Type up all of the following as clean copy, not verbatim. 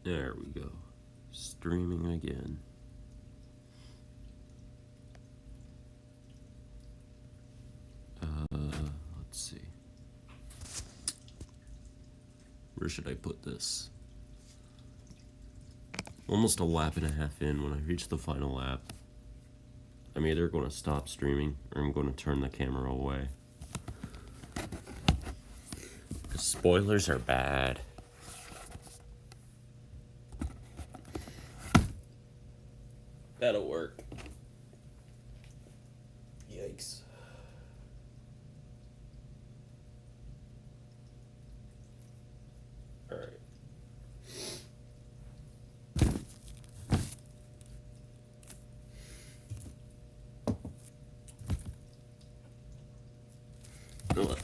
There we go. Streaming again. Let's see. Where should I put this? Almost a lap and a half in. When I reach the final lap, I'm either going to stop streaming or I'm going to turn the camera away. Because spoilers are bad. That'll work. Yikes. Alright.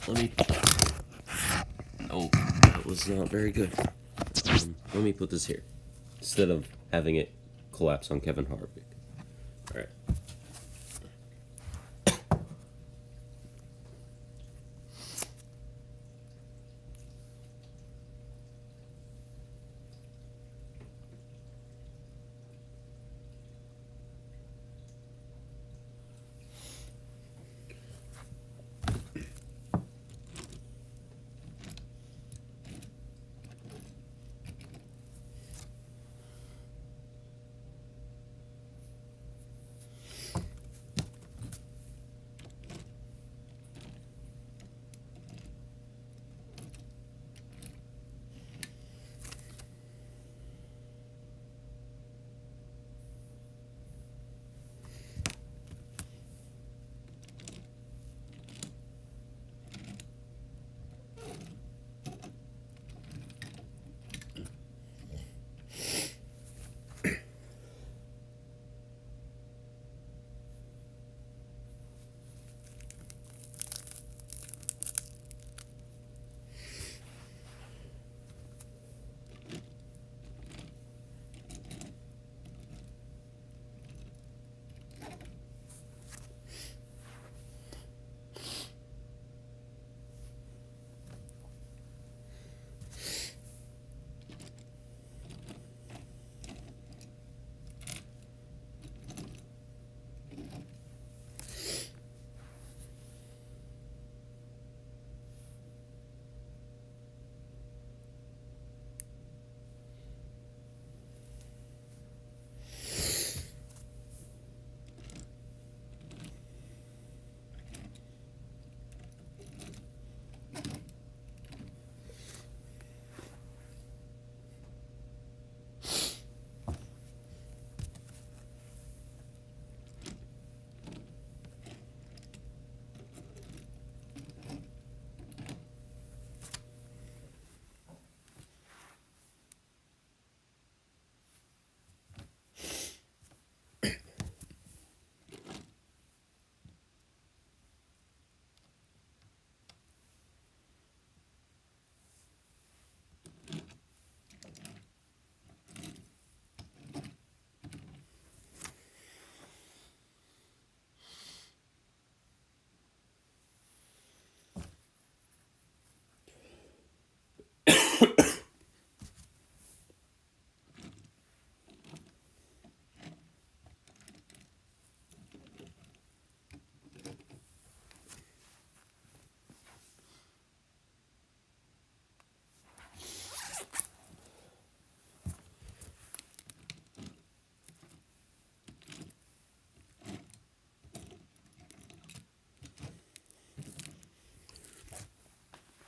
Let me... Oh, that was not very good. Let me put this here, instead of having it collapse on Kevin Harvick. Alright.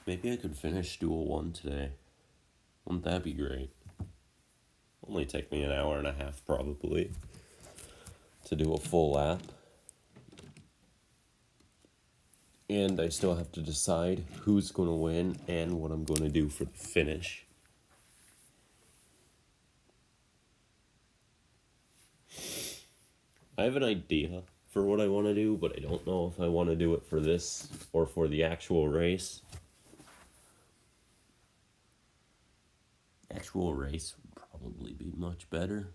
Maybe I could finish Duel 1 today. Wouldn't that be great? Only take me an hour and a half, probably, to do a full lap. And I still have to decide who's going to win and what I'm going to do for the finish. I have an idea for what I want to do, but I don't know if I want to do it for this or for the actual race. Actual race would probably be much better.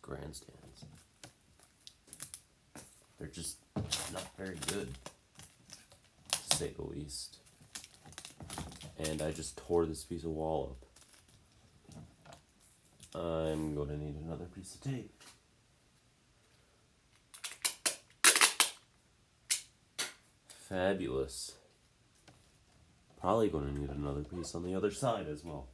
grandstands. They're just not very good, to say the least. And I just tore this piece of wall up. I'm going to need another piece of tape. Fabulous. Probably going to need another piece on the other side as well.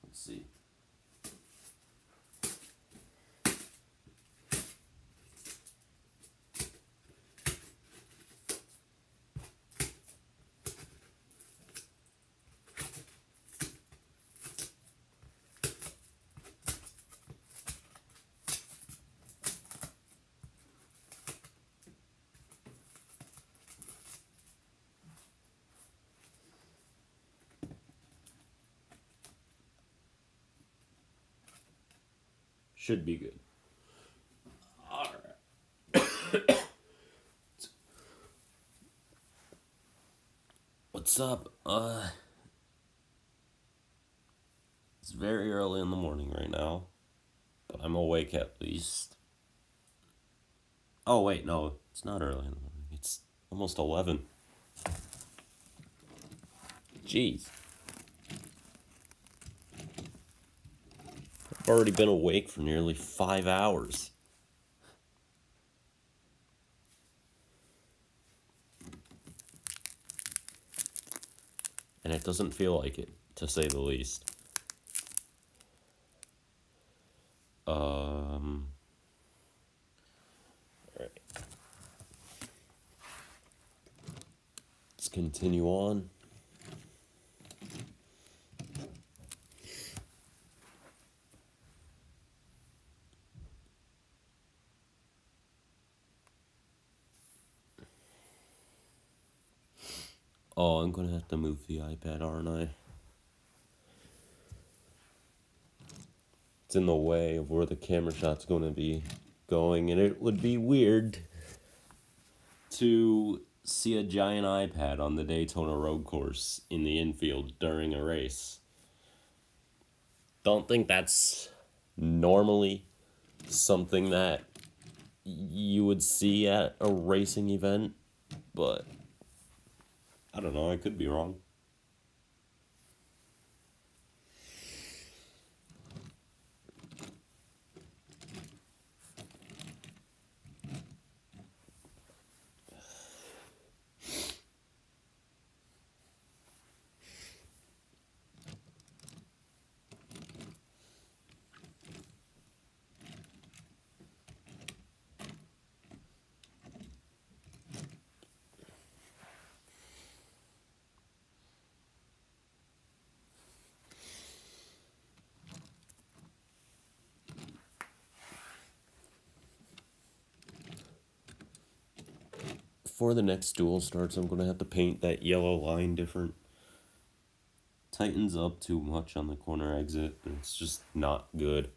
Let's see. Should be good. Alright. What's up? It's very early in the morning right now, but I'm awake at least. Oh wait, no, it's not early in the morning. It's almost 11. Jeez. I've already been awake for nearly 5 hours. And it doesn't feel like it, to say the least. Alright. Let's continue on. Oh, I'm gonna have to move the iPad, aren't I? It's in the way of where the camera shot's gonna be going, and it would be weird to see a giant iPad on the Daytona road course in the infield during a race. Don't think that's normally something that you would see at a racing event, but I don't know, I could be wrong. Before the next duel starts, I'm going to have to paint that yellow line different. Tightens up too much on the corner exit, and it's just not good.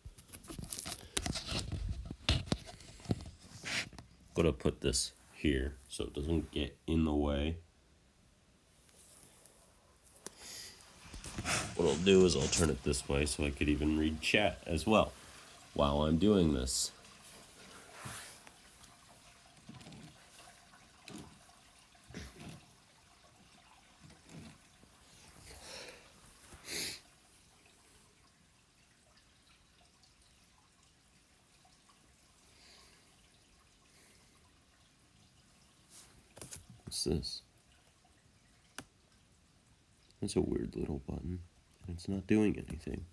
Going to put this here so it doesn't get in the way. What I'll do is I'll turn it this way so I could even read chat as well while I'm doing this. What's this? That's a weird little button. It's not doing anything.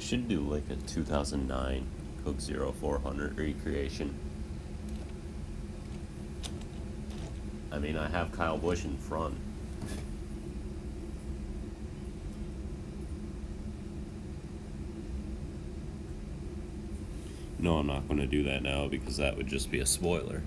Should do like a 2009 Coke Zero 400 recreation. I mean, I have Kyle Busch in front. No, I'm not going to do that now because that would just be a spoiler.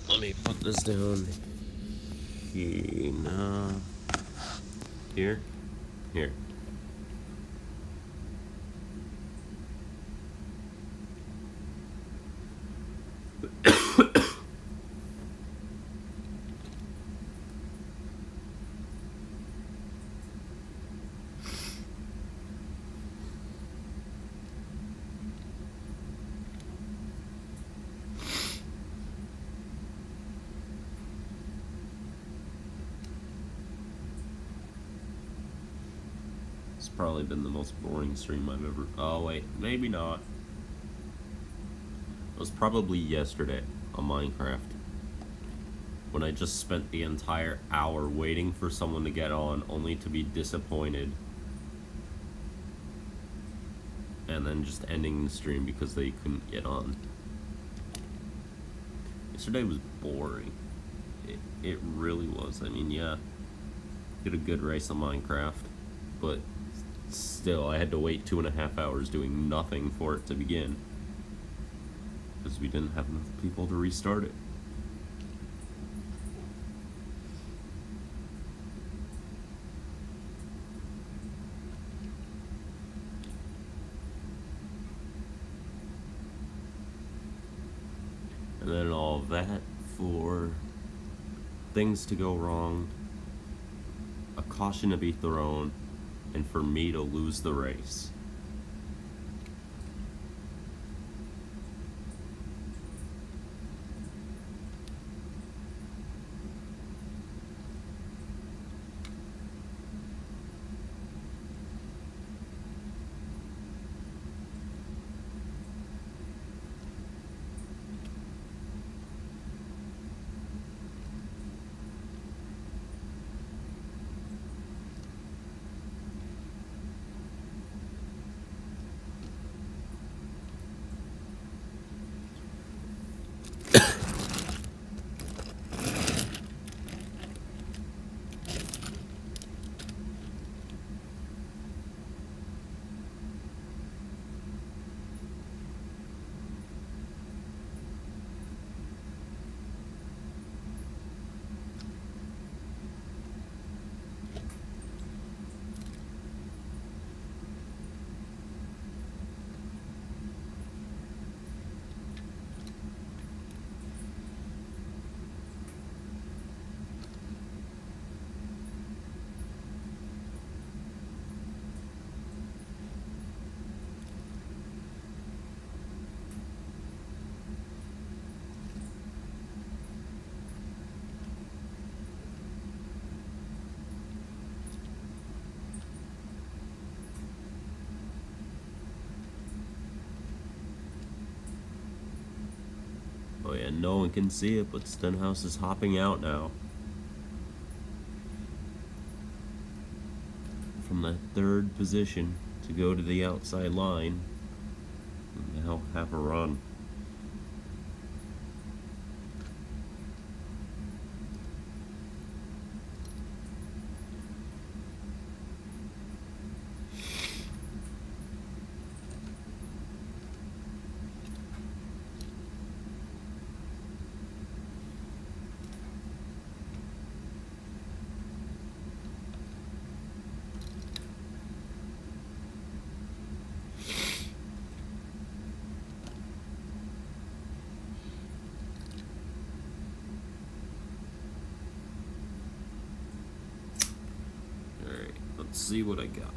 Let me put this down here. No. Here? Here. It's probably been the most boring stream I've ever... Oh, wait. Maybe not. It was probably yesterday on Minecraft, when I just spent the entire hour waiting for someone to get on, only to be disappointed, and then just ending the stream because they couldn't get on. Yesterday was boring. It really was. I mean, yeah, did a good race on Minecraft, but still, I had to wait 2.5 hours doing nothing for it to begin, because we didn't have enough people to restart it. And then all of that for things to go wrong, a caution to be thrown, and for me to lose the race. And no one can see it, but Stenhouse is hopping out now. From the third position to go to the outside line. And now have a run. Let's see what I got.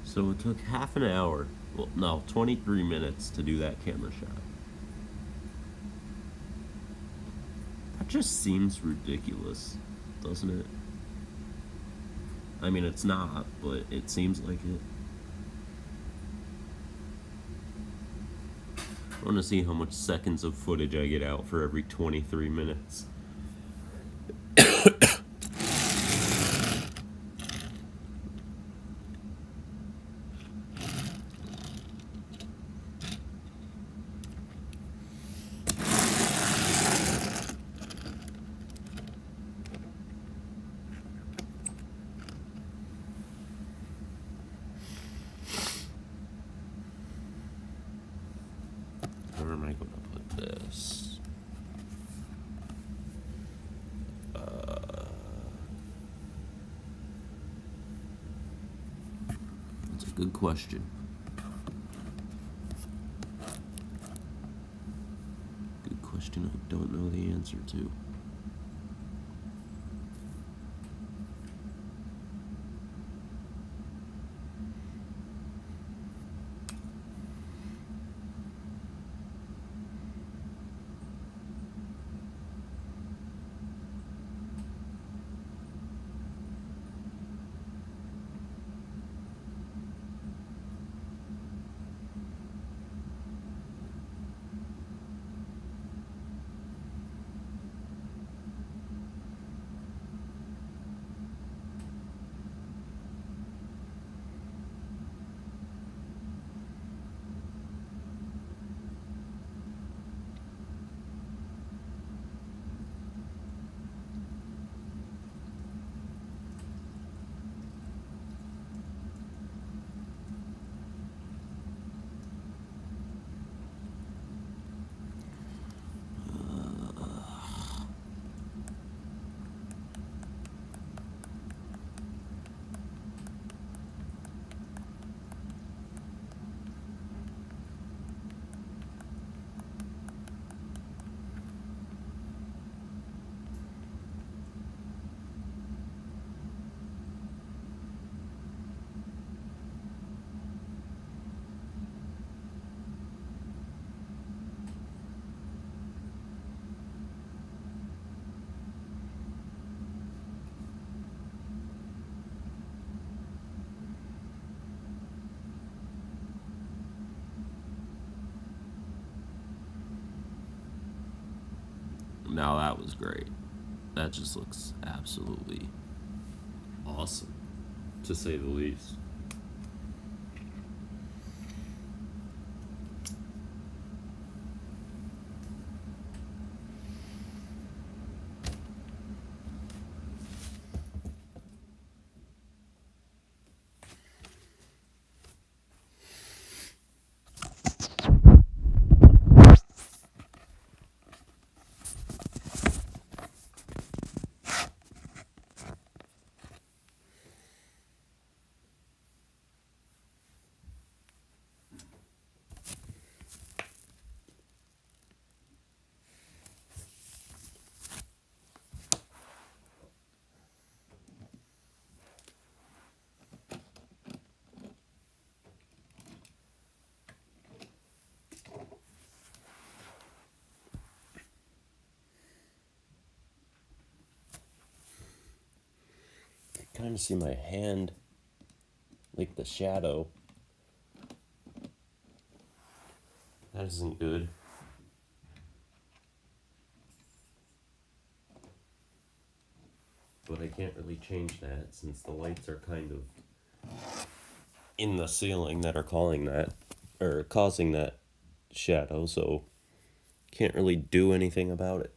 So it took half an hour, well, no, 23 minutes to do that camera shot. That just seems ridiculous, doesn't it? I mean, it's not, but it seems like it. I want to see how much seconds of footage I get out for every 23 minutes. Where am I going to put this? That's a good question. Good question I don't know the answer to. Now that was great. That just looks absolutely awesome, to say the least. Kind of see my hand, like the shadow. That isn't good. But I can't really change that since the lights are kind of in the ceiling that are calling that, or causing that shadow, so can't really do anything about it.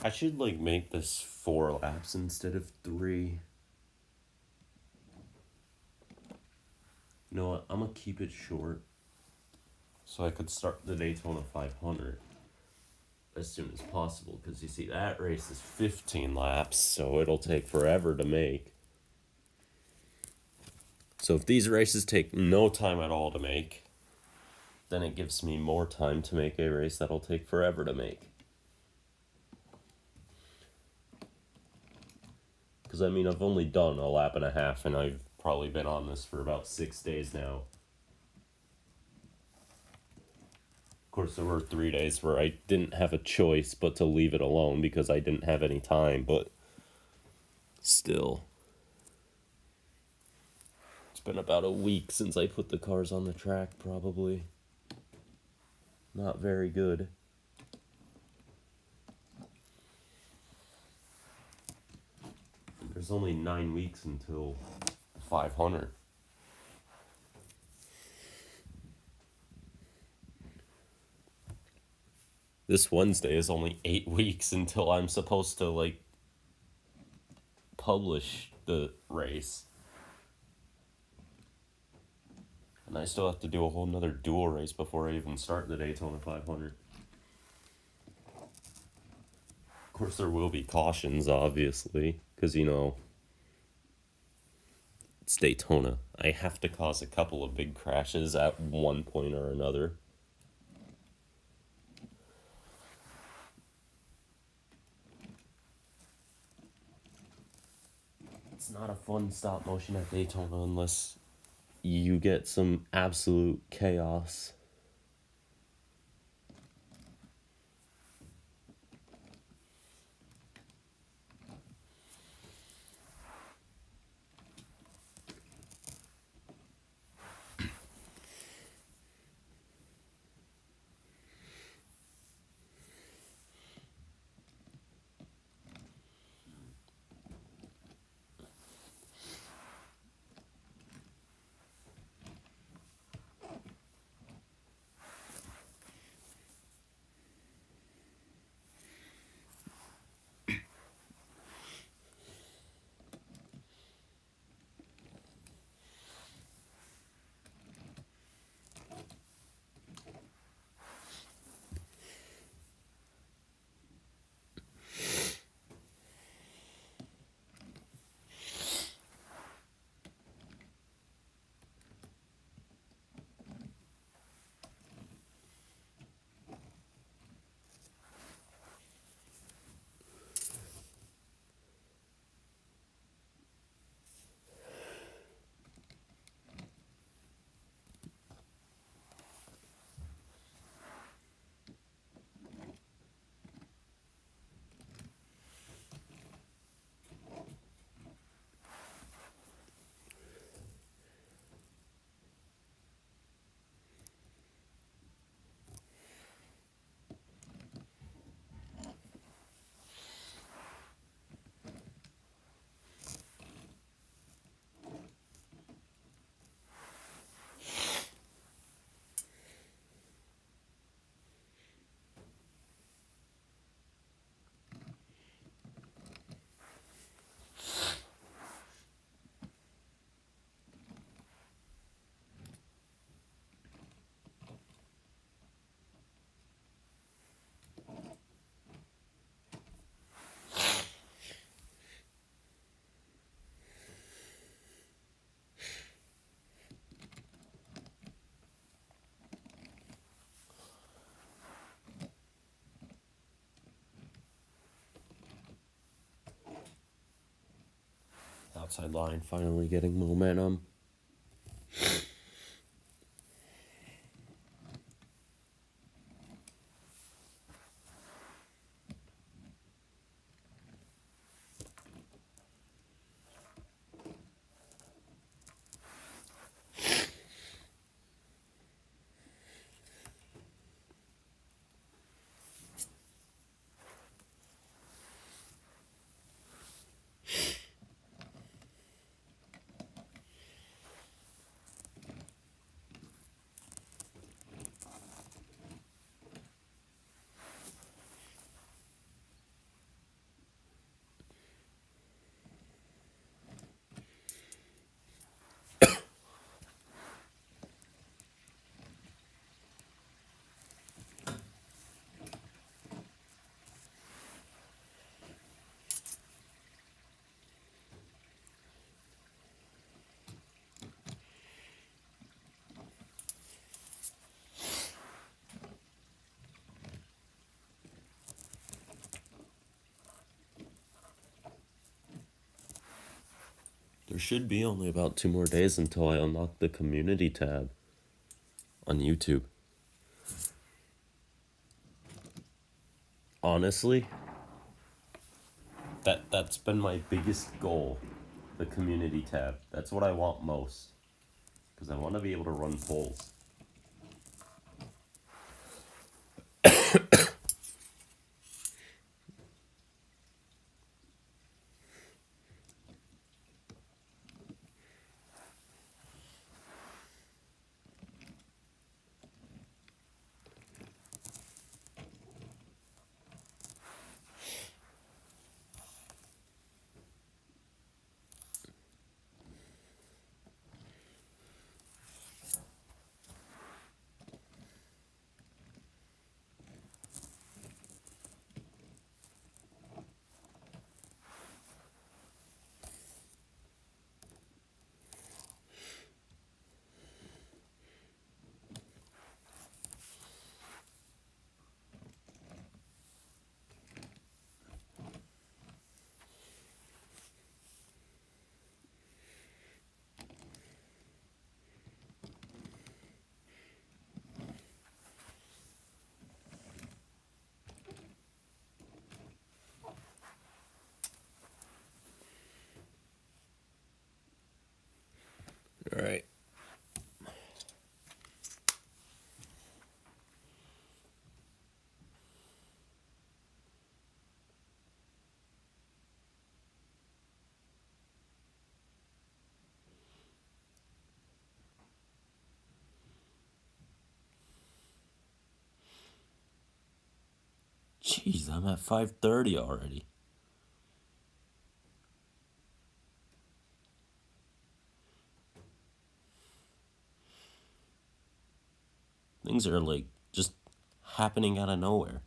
I should like make this 4 laps instead of 3. You know what? I'm gonna keep it short so I could start the Daytona 500 as soon as possible, because you see that race is 15 laps, so it'll take forever to make. So if these races take no time at all to make, then it gives me more time to make a race that'll take forever to make. Because, I mean, I've only done a lap and a half, and I've probably been on this for about 6 days now. Of course, there were 3 days where I didn't have a choice but to leave it alone because I didn't have any time, but still. It's been about a week since I put the cars on the track, probably. Not very good. There's only 9 weeks until 500. This Wednesday is only 8 weeks until I'm supposed to, like, publish the race. And I still have to do a whole nother duel race before I even start the Daytona 500. Of course, there will be cautions, obviously, because, you know, it's Daytona. I have to cause a couple of big crashes at one point or another. It's not a fun stop motion at Daytona unless you get some absolute chaos. outside line finally getting momentum. There should be only about 2 more days until I unlock the community tab on YouTube. Honestly, that's been my biggest goal, the community tab. That's what I want most, because I want to be able to run polls. All right. Jeez, I'm at 5:30 already. Things are like just happening out of nowhere.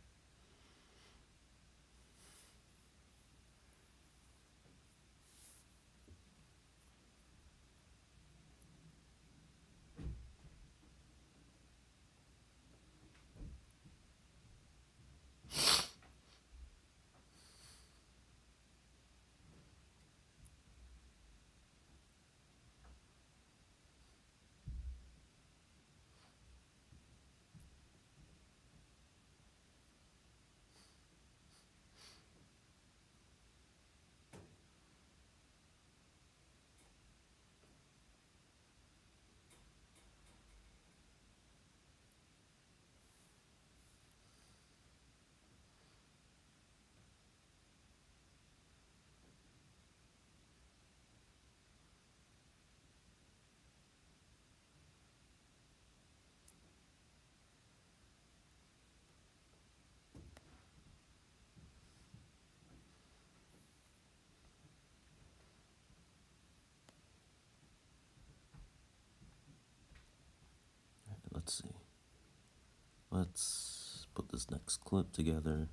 Let's see. Let's put this next clip together.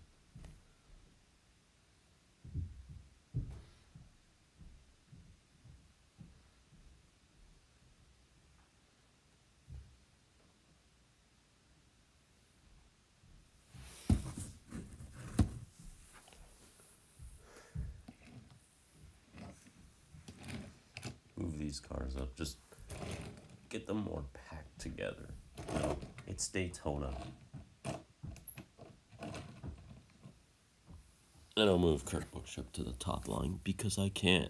these cars up. Just get them more packed together. You know, it's Daytona. And I'll move Kurt Busch up to the top line because I can.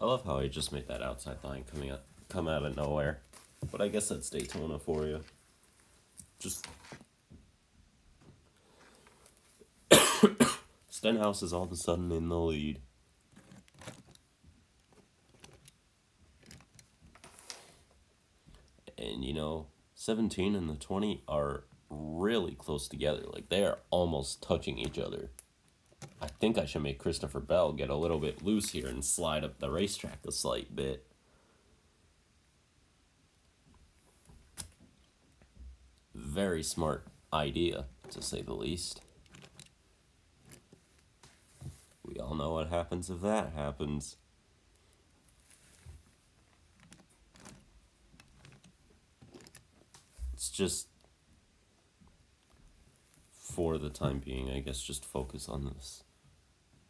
I love how he just made that outside line come out of nowhere. But I guess that's Daytona for you. Just Stenhouse is all of a sudden in the lead. And 17 and the 20 are really close together. Like, they are almost touching each other. I think I should make Christopher Bell get a little bit loose here and slide up the racetrack a slight bit. Very smart idea, to say the least. We all know what happens if that happens. It's just, for the time being, I guess, just focus on this.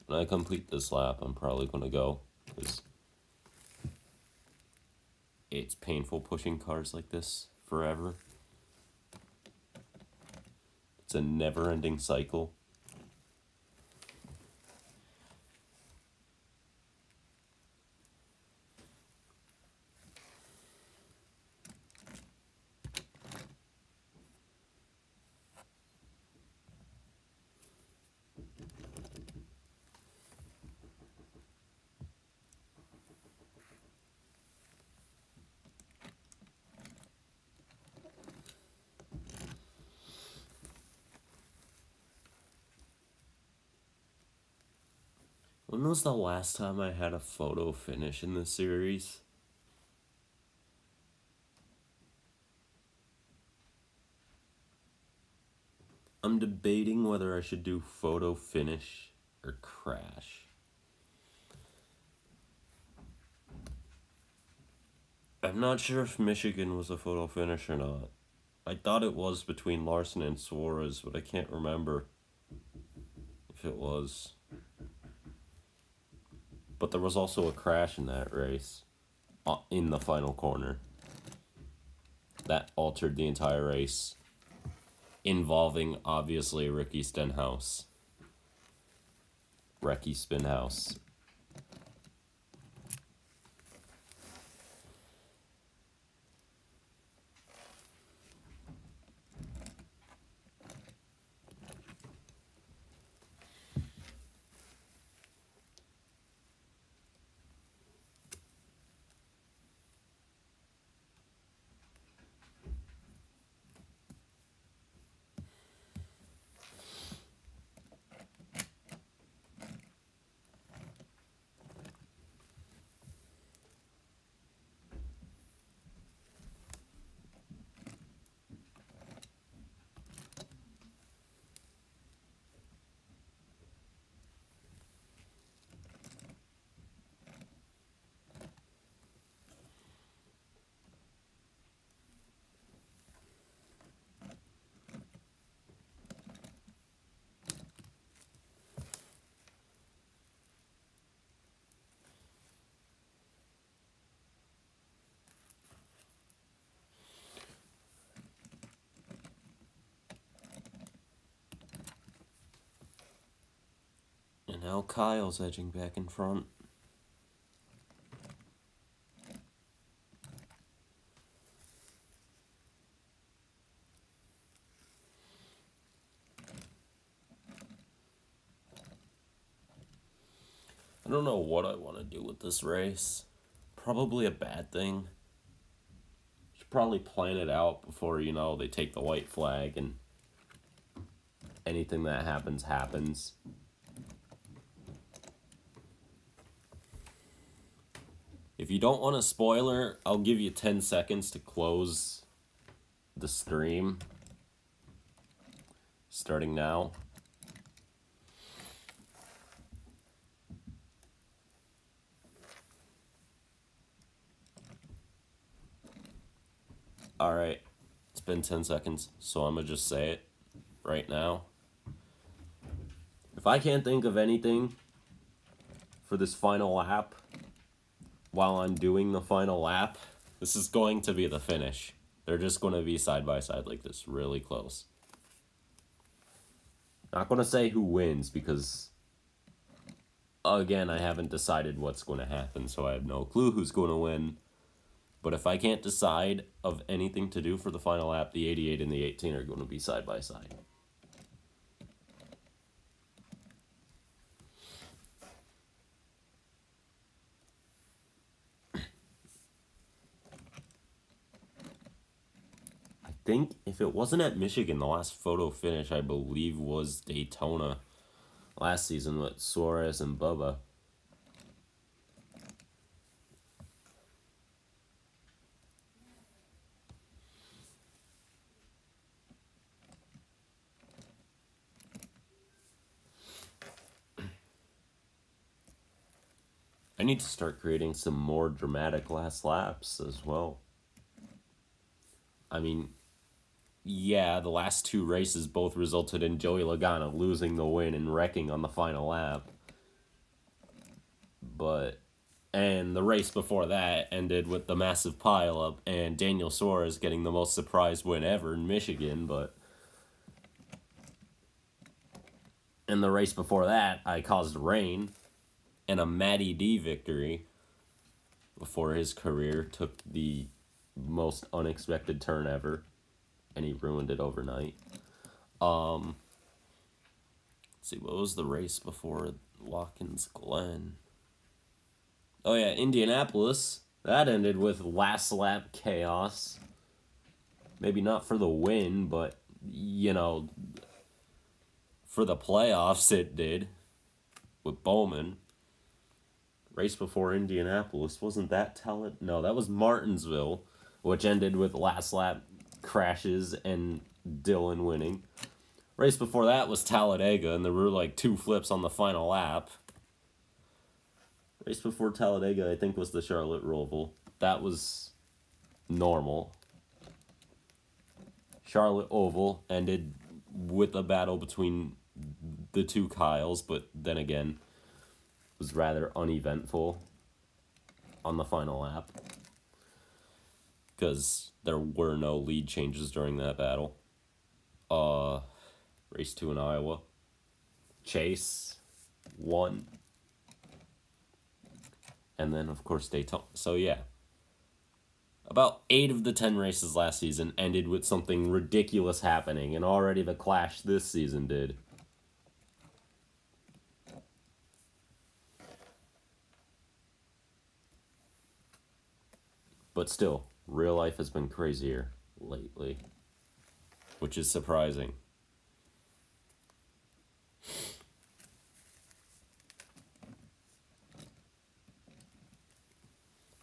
When I complete this lap, I'm probably going to go, because it's painful pushing cars like this forever. It's a never-ending cycle. When was the last time I had a photo finish in this series? I'm debating whether I should do photo finish or crash. I'm not sure if Michigan was a photo finish or not. I thought it was between Larson and Suarez, but I can't remember if it was. But there was also a crash in that race, in the final corner. That altered the entire race, involving, obviously, Ricky Stenhouse. Ricky Spinhouse. And now Kyle's edging back in front. I don't know what I want to do with this race. Probably a bad thing. Should probably plan it out before, they take the white flag and anything that happens, happens. If you don't want a spoiler, I'll give you 10 seconds to close the stream. Starting now. Alright, it's been 10 seconds, so I'm gonna just say it right now. If I can't think of anything for this final lap while I'm doing the final lap, this is going to be the finish. They're just going to be side by side like this, really close. Not going to say who wins because, again, I haven't decided what's going to happen, so I have no clue who's going to win. But if I can't decide of anything to do for the final lap, the 88 and the 18 are going to be side by side. I think if it wasn't at Michigan, the last photo finish, I believe, was Daytona last season with Suarez and Bubba. I need to start creating some more dramatic last laps as well. I mean, yeah, the last two races both resulted in Joey Logano losing the win and wrecking on the final lap. And the race before that ended with the massive pileup and Daniel Suarez getting the most surprise win ever in Michigan, and the race before that, I caused rain and a Matty D victory before his career took the most unexpected turn ever, and he ruined it overnight. Let's see, what was the race before Watkins Glen? Oh yeah, Indianapolis. That ended with last lap chaos. Maybe not for the win, but, for the playoffs it did with Bowman. Race before Indianapolis, wasn't that No, that was Martinsville, which ended with last lap crashes and Dylan winning. Race before that was Talladega, and there were like 2 flips on the final lap. Race before Talladega, I think, was the Charlotte Roval. That was normal. Charlotte Oval ended with a battle between the 2 Kyles, but then again, was rather uneventful on the final lap because there were no lead changes during that battle. Race 2 in Iowa. Chase won. And then, of course, Daytona. So, yeah. About 8 of the 10 races last season ended with something ridiculous happening, and already the clash this season did. But still, real life has been crazier lately, which is surprising.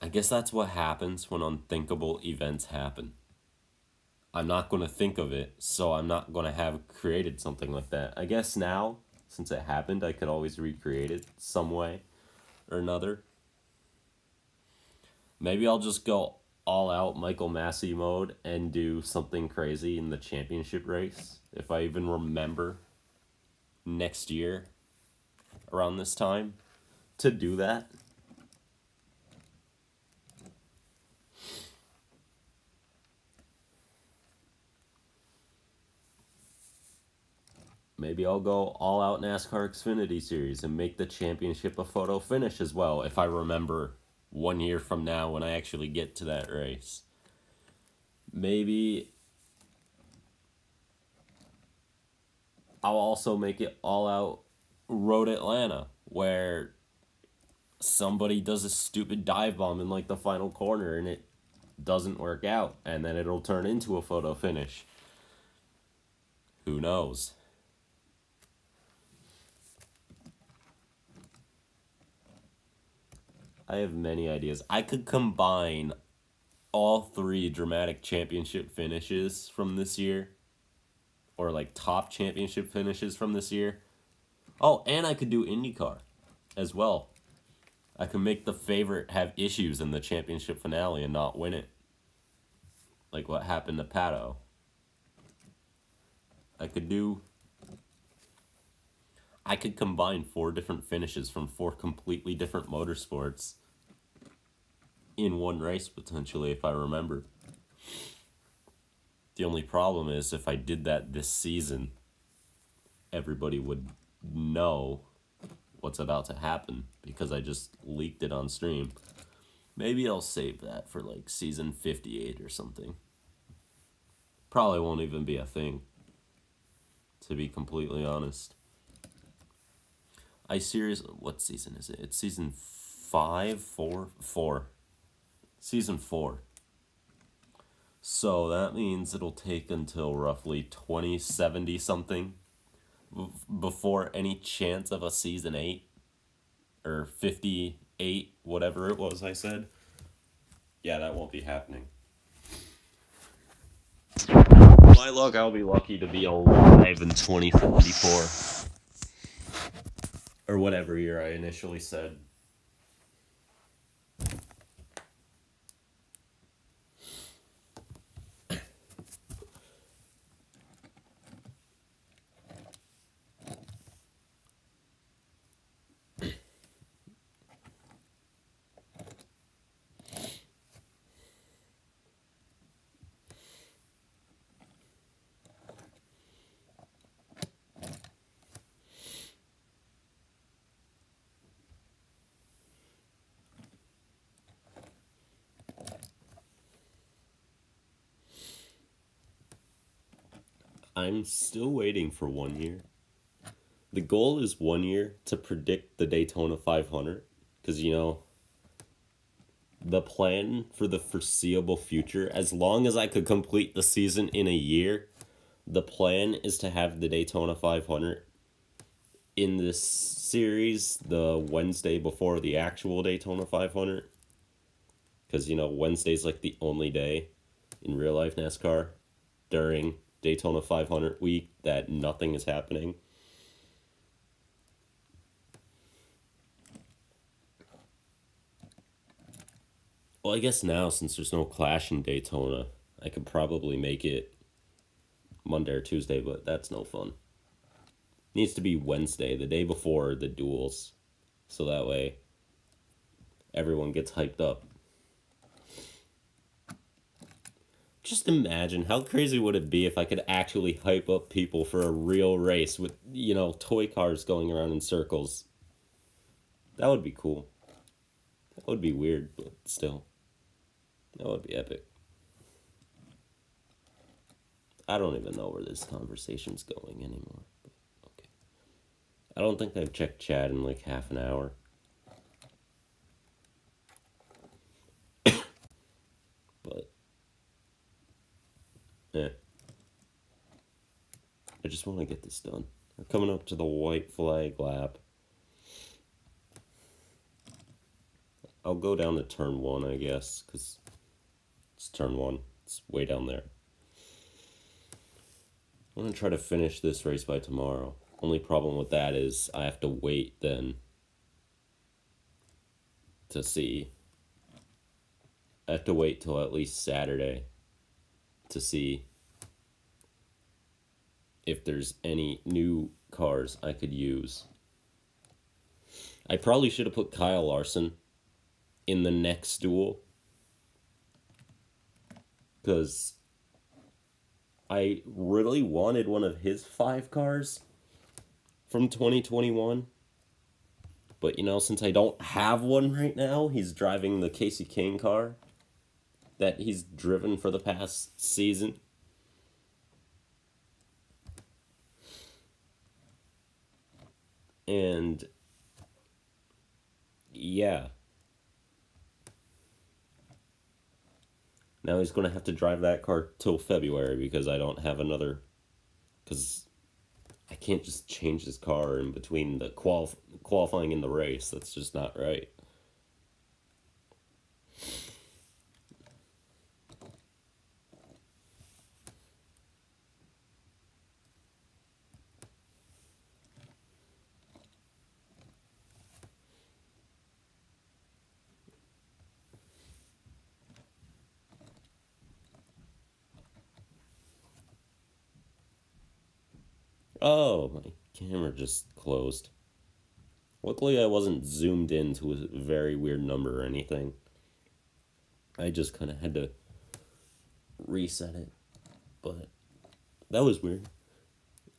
I guess that's what happens when unthinkable events happen. I'm not going to think of it, so I'm not going to have created something like that. I guess now, since it happened, I could always recreate it some way or another. Maybe I'll just go all out Michael Massey mode and do something crazy in the championship race, if I even remember next year around this time to do that. Maybe I'll go all out NASCAR Xfinity Series and make the championship a photo finish as well if I remember 1 year from now when I actually get to that race. Maybe I'll also make it all out Road Atlanta where somebody does a stupid dive bomb in like the final corner and it doesn't work out and then it'll turn into a photo finish. Who knows? I have many ideas. I could combine all three dramatic championship finishes from this year, or like top championship finishes from this year. Oh, and I could do IndyCar as well. I could make the favorite have issues in the championship finale and not win it. Like what happened to Pato. I could do. I could combine four different finishes from four completely different motorsports in one race potentially if I remember. The only problem is if I did that this season, everybody would know what's about to happen because I just leaked it on stream. Maybe I'll save that for like season 58 or something. Probably won't even be a thing, to be completely honest. What season is it? It's season 5, 4, 4. Season 4. So that means it'll take until roughly 2070 something before any chance of a season 8 or 58, whatever it was I said. Yeah, that won't be happening. My luck, I'll be lucky to be alive in 2074. Or whatever year I initially said. I'm still waiting for 1 year. The goal is 1 year to predict the Daytona 500. Because, the plan for the foreseeable future, as long as I could complete the season in a year, the plan is to have the Daytona 500 in this series the Wednesday before the actual Daytona 500. Because, Wednesday's like the only day in real life NASCAR during Daytona 500 week that nothing is happening. Well, I guess now, since there's no clash in Daytona, I could probably make it Monday or Tuesday, but that's no fun. It needs to be Wednesday, the day before the duels, so that way everyone gets hyped up. Just imagine how crazy would it be if I could actually hype up people for a real race with, toy cars going around in circles. That would be cool. That would be weird, but still. That would be epic. I don't even know where this conversation's going anymore. But okay. I don't think I've checked chat in like half an hour. But I just want to get this done. We're coming up to the white flag lap. I'll go down to turn 1, I guess, because it's turn 1. It's way down there. I'm going to try to finish this race by tomorrow. Only problem with that is I have to wait then to see. I have to wait till at least Saturday to see if there's any new cars I could use. I probably should have put Kyle Larson in the next duel, because I really wanted one of his 5 cars, from 2021. But, since I don't have one right now, he's driving the Casey Kane car that he's driven for the past season. And, yeah. Now he's going to have to drive that car till February because I don't have another... Because I can't just change his car in between the qualifying and the race. That's just not right. Oh, my camera just closed. Luckily, I wasn't zoomed into a very weird number or anything. I just kind of had to reset it. But that was weird.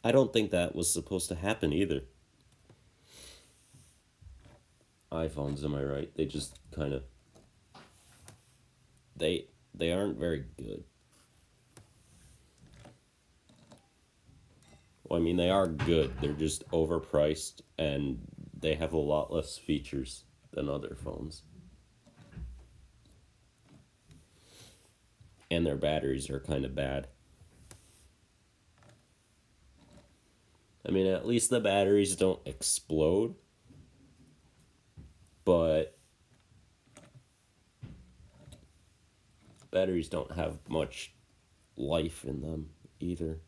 I don't think that was supposed to happen either. iPhones, am I right? They just kind of... They aren't very good. Well, I mean, they are good. They're just overpriced, and they have a lot less features than other phones. And their batteries are kind of bad. I mean, at least the batteries don't explode. But batteries don't have much life in them either.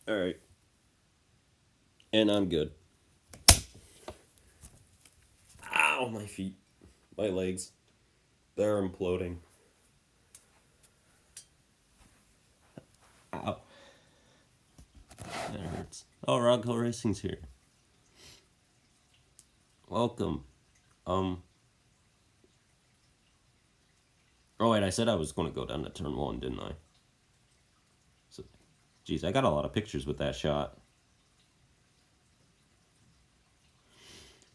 All right. And I'm good. Ow, my feet. My legs. They're imploding. Ow. That hurts. Oh, Rodco Racing's here. Welcome. Oh wait, I said I was going to go down to turn 1, didn't I? So, geez, I got a lot of pictures with that shot.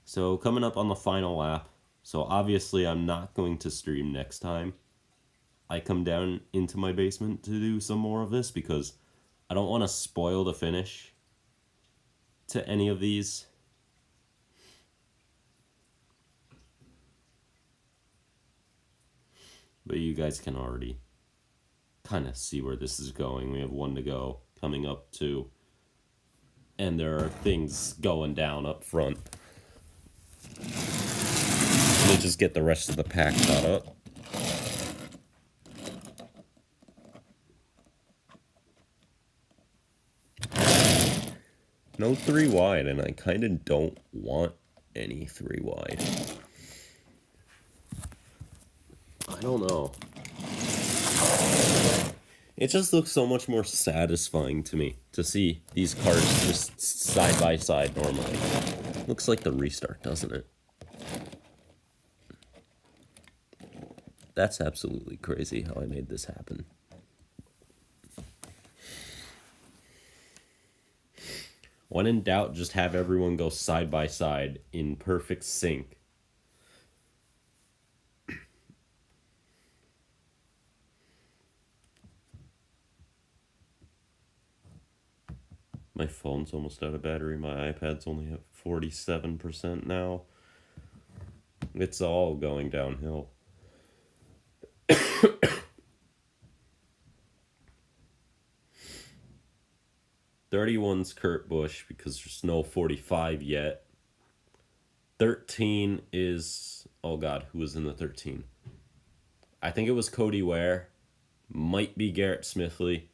So, coming up on the final lap. So, obviously, I'm not going to stream next time I come down into my basement to do some more of this because I don't want to spoil the finish to any of these. But you guys can already kind of see where this is going. We have 1 to go, coming up 2. And there are things going down up front. Let me just get the rest of the pack caught up. No 3 wide, and I kind of don't want any 3 wide. I don't know. It just looks so much more satisfying to me to see these cars just side by side normally. Looks like the restart, doesn't it? That's absolutely crazy how I made this happen. When in doubt, just have everyone go side by side in perfect sync. My phone's almost out of battery. My iPad's only at 47% now. It's all going downhill. 31's Kurt Busch because there's no 45 yet. 13 is... Oh, God, who was in the 13? I think it was Cody Ware. Might be Garrett Smithley.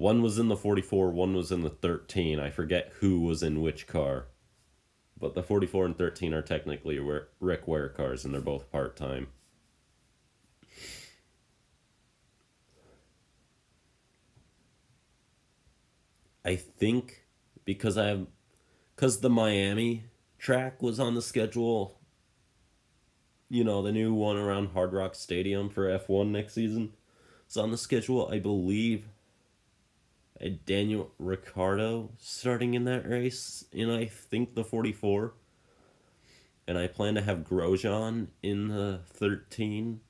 One was in the 44, one was in the 13. I forget who was in which car. But the 44 and 13 are technically Rick Ware cars, and they're both part-time. I think because because the Miami track was on the schedule, you know, the new one around Hard Rock Stadium for F1 next season. It's on the schedule, I believe. Daniel Ricciardo starting in that race, and I think the 44. And I plan to have Grosjean in the 13.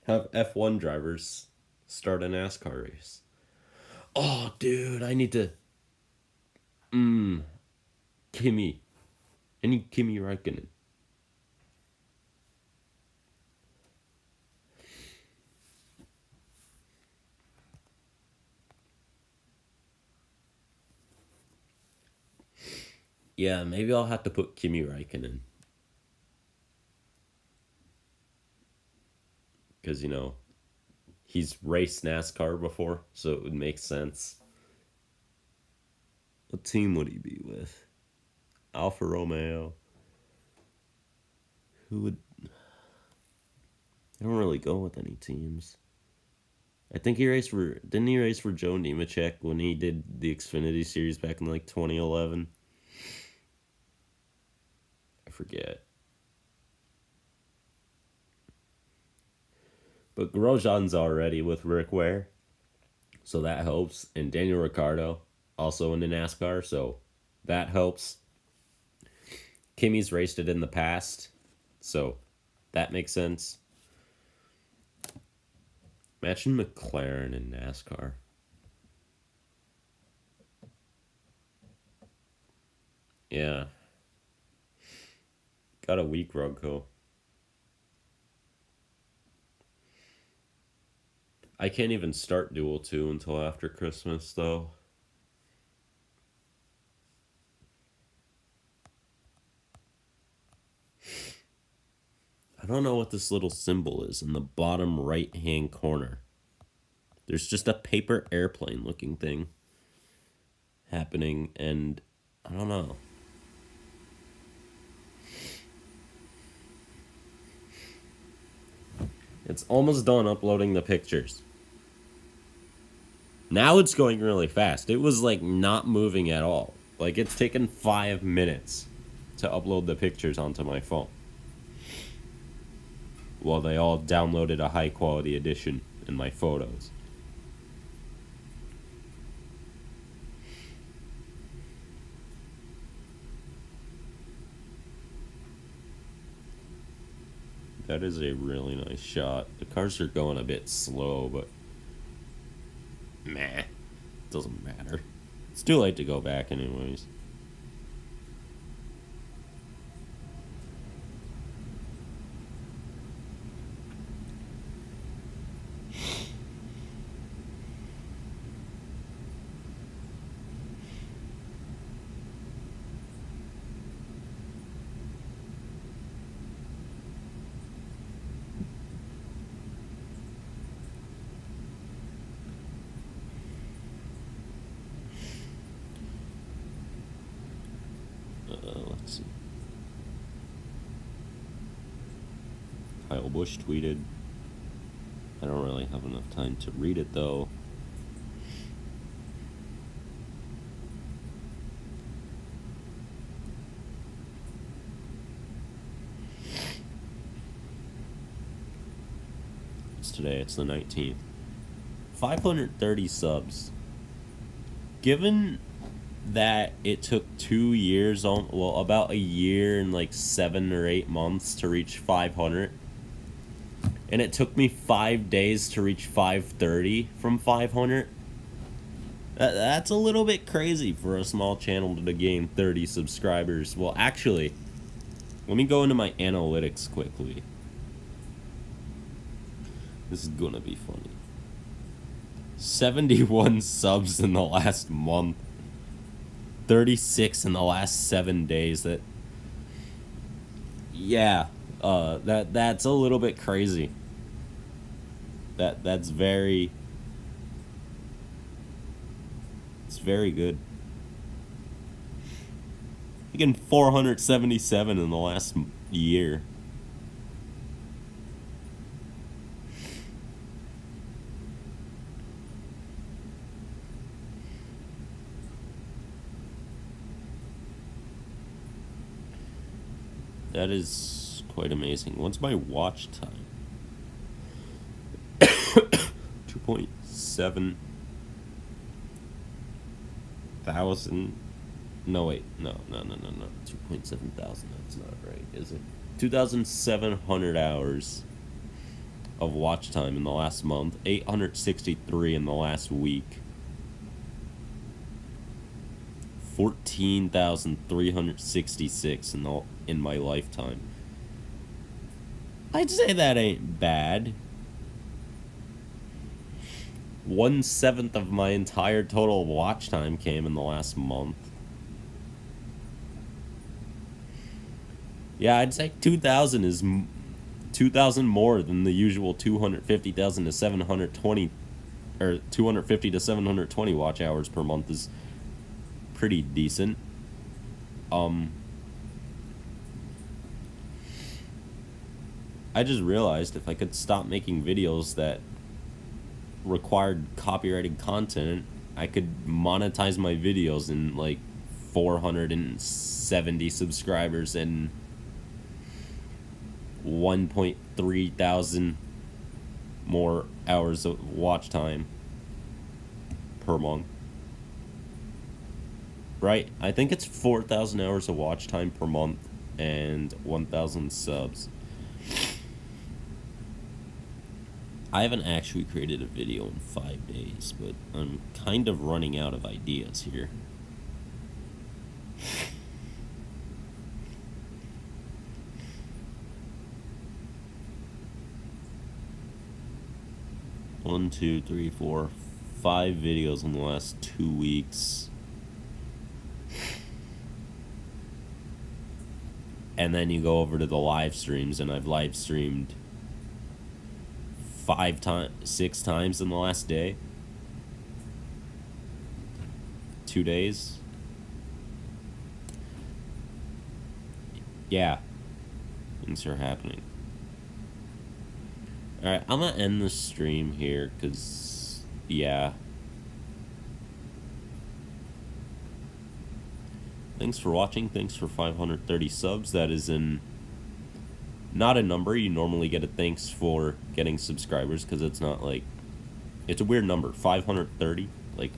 Have F1 drivers start a NASCAR race. Oh, dude, I need to. Kimi. I need Kimi Räikkönen. Yeah, maybe I'll have to put Kimi Räikkönen. Because, you know, he's raced NASCAR before, so it would make sense. What team would he be with? Alfa Romeo. Who would... I don't really go with any teams. I think he raced for... Didn't he race for Joe Nemechek when he did the Xfinity Series back in, like, 2011? I forget. But Grosjean's already with Rick Ware, so that helps. And Daniel Ricciardo also in the NASCAR, so that helps. Kimi's raced it in the past, so that makes sense. Imagine McLaren in NASCAR. Yeah. Got a weak Rugco. I can't even start Duel 2 until after Christmas, though. I don't know what this little symbol is in the bottom right-hand corner. There's just a paper airplane looking thing happening, and I don't know. It's almost done uploading the pictures. Now it's going really fast. It was like not moving at all. Like it's taken 5 minutes to upload the pictures onto my phone. While they all downloaded a high quality edition in my photos. That is a really nice shot. The cars are going a bit slow, but meh, doesn't matter. It's too late to go back anyways. Let's see. Kyle Busch tweeted. I don't really have enough time to read it though. It's today, it's the 19th. 530 subs. Given that it took 2 years, well, about a year and like 7 or 8 months to reach 500, and it took me 5 days to reach 530 from 500. That's a little bit crazy for a small channel to gain 30 subscribers. Well, actually, let me go into my analytics quickly. This is gonna be funny. 71 subs in the last month. 36 in the last 7 days. That's a little bit crazy. That's very very good. Again, 477 in the last year. That is quite amazing. What's my watch time? 2.7 thousand. No, wait. No. 2.7 thousand. That's not right, is it? 2,700 hours of watch time in the last month. 863 in the last week. 14,366 in my lifetime. I'd say that ain't bad. 1/7 of my entire total watch time came in the last month. Yeah, I'd say 2,000 is 2,000 more than the usual 250,000 to 720, or 250 to 720 watch hours per month is pretty decent. I just realized if I could stop making videos that required copyrighted content, I could monetize my videos in like 470 subscribers and 1.3 thousand more hours of watch time per month. Right? I think it's 4,000 hours of watch time per month and 1,000 subs. I haven't actually created a video in 5 days, but I'm kind of running out of ideas here. One, two, three, four, 5 videos in the last 2 weeks. And then you go over to the live streams, and I've live streamed 6 times in the last day. 2 days. Yeah. Things are happening. Alright, I'm gonna end the stream here, because, yeah. Thanks for watching. Thanks for 530 subs. That is not a number. You normally get a thanks for getting subscribers, because it's not like... It's a weird number. 530. Like,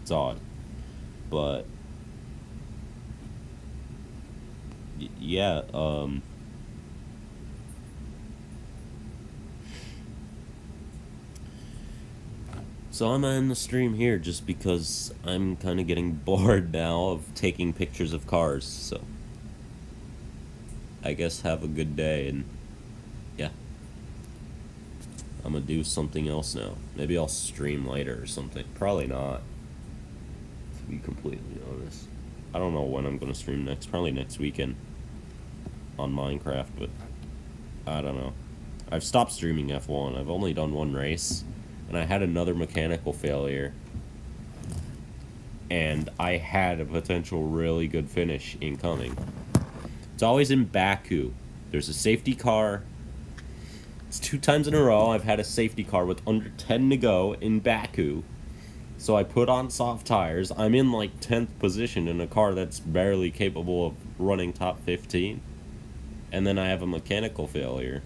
it's odd. But... yeah, So I'm in the stream here just because I'm kind of getting bored now of taking pictures of cars, so I guess have a good day, and yeah. I'm gonna do something else now. Maybe I'll stream later or something. Probably not, to be completely honest. I don't know when I'm gonna stream next. Probably next weekend on Minecraft, but I don't know. I've stopped streaming F1. I've only done 1 race. And I had another mechanical failure, and I had a potential really good finish incoming. It's always in Baku. There's a safety car. It's 2 times in a row I've had a safety car with under 10 to go in Baku. So I put on soft tires. I'm in like 10th position in a car that's barely capable of running top 15. And then I have a mechanical failure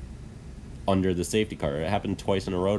under the safety car. It happened twice in a row.